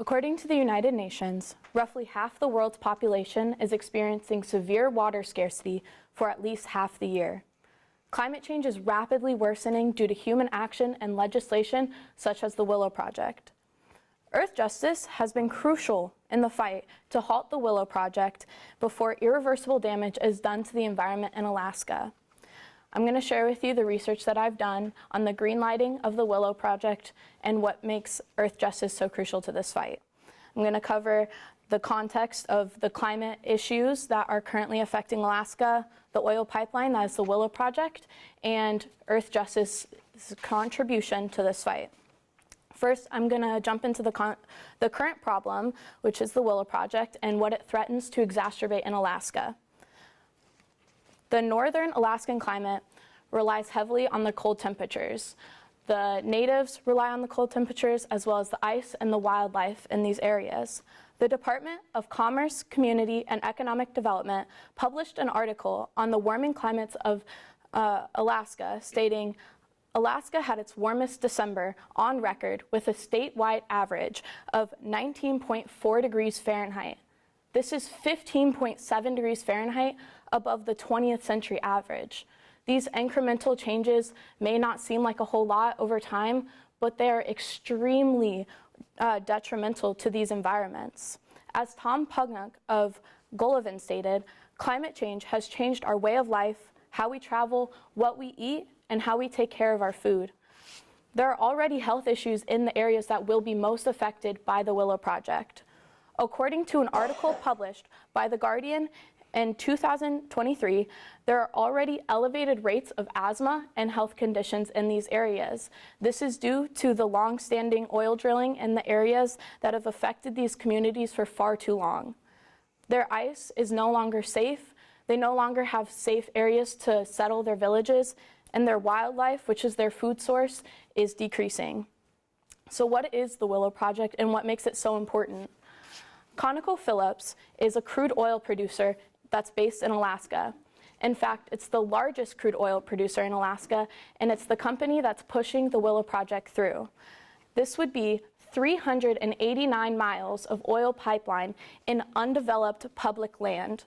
According to the United Nations, roughly half the world's population is experiencing severe water scarcity for at least half the year. Climate change is rapidly worsening due to human action and legislation such as the Willow Project. Earth justice has been crucial in the fight to halt the Willow Project before irreversible damage is done to the environment in Alaska. I'm going to share with you the research that I've done on the green lighting of the Willow Project and what makes Earth justice so crucial to this fight. I'm going to cover the context of the climate issues that are currently affecting Alaska, the oil pipeline, that is the Willow Project, and Earth justice's contribution to this fight. First, I'm going to jump into the current problem, which is the Willow Project, and what it threatens to exacerbate in Alaska. The northern Alaskan climate relies heavily on the cold temperatures. The natives rely on the cold temperatures as well as the ice and the wildlife in these areas. The Department of Commerce, Community, and Economic Development published an article on the warming climates of Alaska, stating, Alaska had its warmest December on record with a statewide average of 19.4 degrees Fahrenheit. This is 15.7 degrees Fahrenheit above the 20th century average. These incremental changes may not seem like a whole lot over time, but they are extremely detrimental to these environments. As Tom Pugnock of Golovin stated, climate change has changed our way of life, how we travel, what we eat, and how we take care of our food. There are already health issues in the areas that will be most affected by the Willow Project. According to an article published by The Guardian in 2023, there are already elevated rates of asthma and health conditions in these areas. This is due to the long-standing oil drilling in the areas that have affected these communities for far too long. Their ice is no longer safe. They no longer have safe areas to settle their villages, and their wildlife, which is their food source, is decreasing. So what is the Willow Project and what makes it so important? ConocoPhillips is a crude oil producer that's based in Alaska. In fact, it's the largest crude oil producer in Alaska, and it's the company that's pushing the Willow Project through. This would be 389 miles of oil pipeline in undeveloped public land.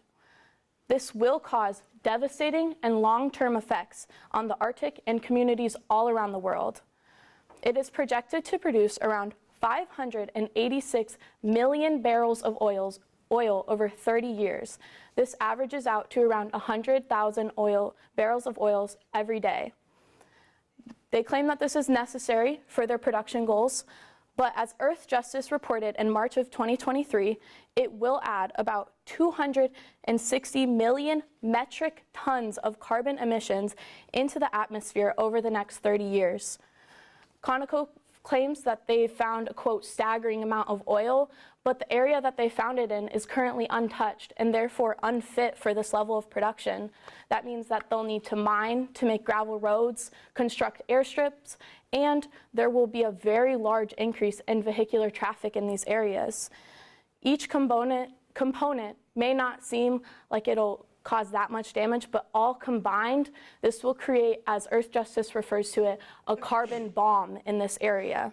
This will cause devastating and long-term effects on the Arctic and communities all around the world. It is projected to produce around 586 million barrels of oil over 30 years. This averages out to around 100,000 barrels of oil every day. They claim that this is necessary for their production goals, but as Earth Justice reported in March of 2023, it will add about 260 million metric tons of carbon emissions into the atmosphere over the next 30 years. Conoco claims that they found a, quote, staggering amount of oil, but the area that they found it in is currently untouched and therefore unfit for this level of production. That means that they'll need to mine to make gravel roads, construct airstrips, and there will be a very large increase in vehicular traffic in these areas. Each component may not seem like it'll cause that much damage, but all combined, this will create, as Earth Justice refers to it, a carbon bomb in this area.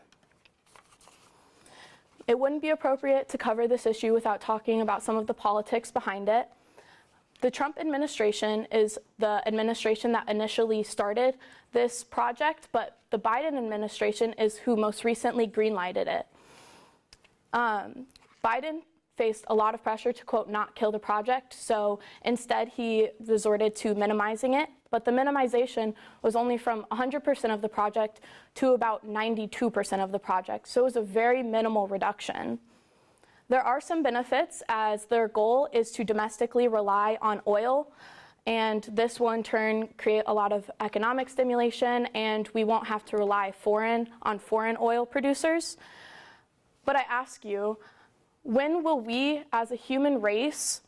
It wouldn't be appropriate to cover this issue without talking about some of the politics behind it. The Trump administration is the administration that initially started this project, but the Biden administration is who most recently greenlighted it. Biden faced a lot of pressure to, quote, not kill the project, so instead he resorted to minimizing it, but the minimization was only from 100% of the project to about 92% of the project, so it was a very minimal reduction. There are some benefits, as their goal is to domestically rely on oil, and this will in turn create a lot of economic stimulation, and we won't have to rely on foreign oil producers. But I ask you, when will we, as a human race,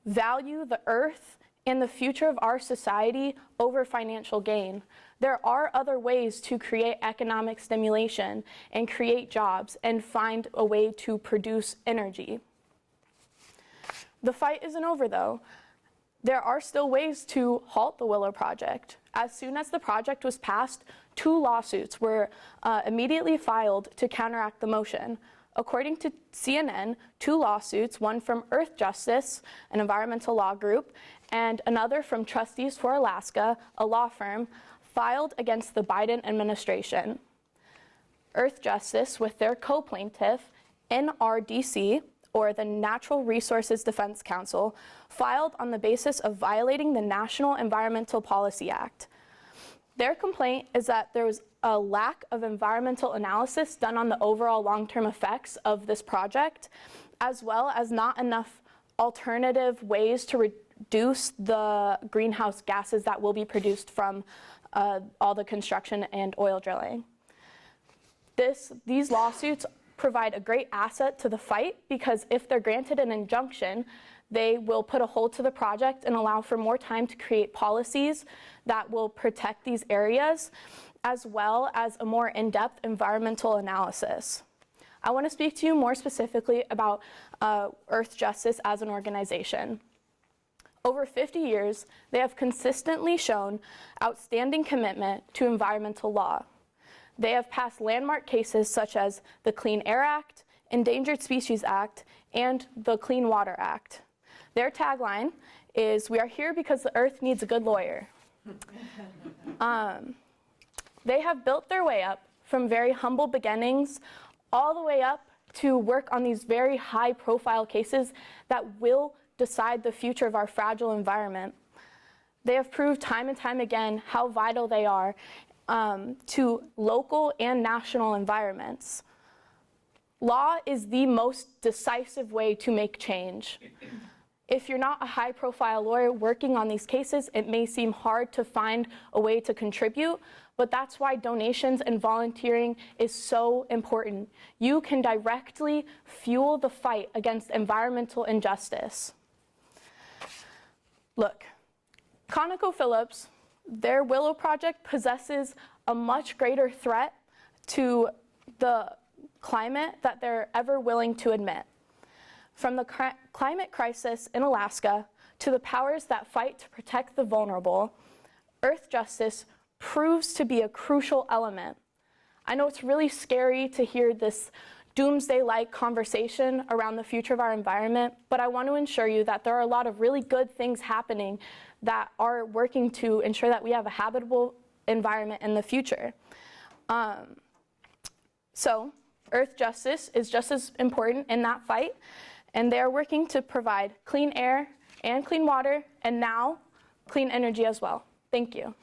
value the earth and the future of our society over financial gain? There are other ways to create economic stimulation and create jobs and find a way to produce energy. The fight isn't over, though. There are still ways to halt the Willow Project. As soon as the project was passed, 2 lawsuits were immediately filed to counteract the motion. According to CNN, 2 lawsuits, one from Earth Justice, an environmental law group, and another from Trustees for Alaska, a law firm, filed against the Biden administration. Earth Justice, with their co-plaintiff, NRDC, or the Natural Resources Defense Council, filed on the basis of violating the National Environmental Policy Act. Their complaint is that there was a lack of environmental analysis done on the overall long-term effects of this project, as well as not enough alternative ways to reduce the greenhouse gases that will be produced from all the construction and oil drilling. These lawsuits provide a great asset to the fight because if they're granted an injunction, they will put a hold to the project and allow for more time to create policies that will protect these areas, as well as a more in-depth environmental analysis. I want to speak to you more specifically about Earth Justice as an organization. Over 50 years, they have consistently shown outstanding commitment to environmental law. They have passed landmark cases such as the Clean Air Act, Endangered Species Act, and the Clean Water Act. Their tagline is, "We are here because the earth needs a good lawyer." They have built their way up from very humble beginnings all the way up to work on these very high-profile cases that will decide the future of our fragile environment. They have proved time and time again how vital they are to local and national environments. Law is the most decisive way to make change. If you're not a high-profile lawyer working on these cases, it may seem hard to find a way to contribute, but that's why donations and volunteering is so important. You can directly fuel the fight against environmental injustice. Look, ConocoPhillips, their Willow project possesses a much greater threat to the climate that they're ever willing to admit. From the climate crisis in Alaska to the powers that fight to protect the vulnerable, Earth Justice proves to be a crucial element. I know it's really scary to hear this doomsday-like conversation around the future of our environment, but I want to assure you that there are a lot of really good things happening that are working to ensure that we have a habitable environment in the future. So Earth Justice is just as important in that fight, and they are working to provide clean air and clean water, and now clean energy as well. Thank you.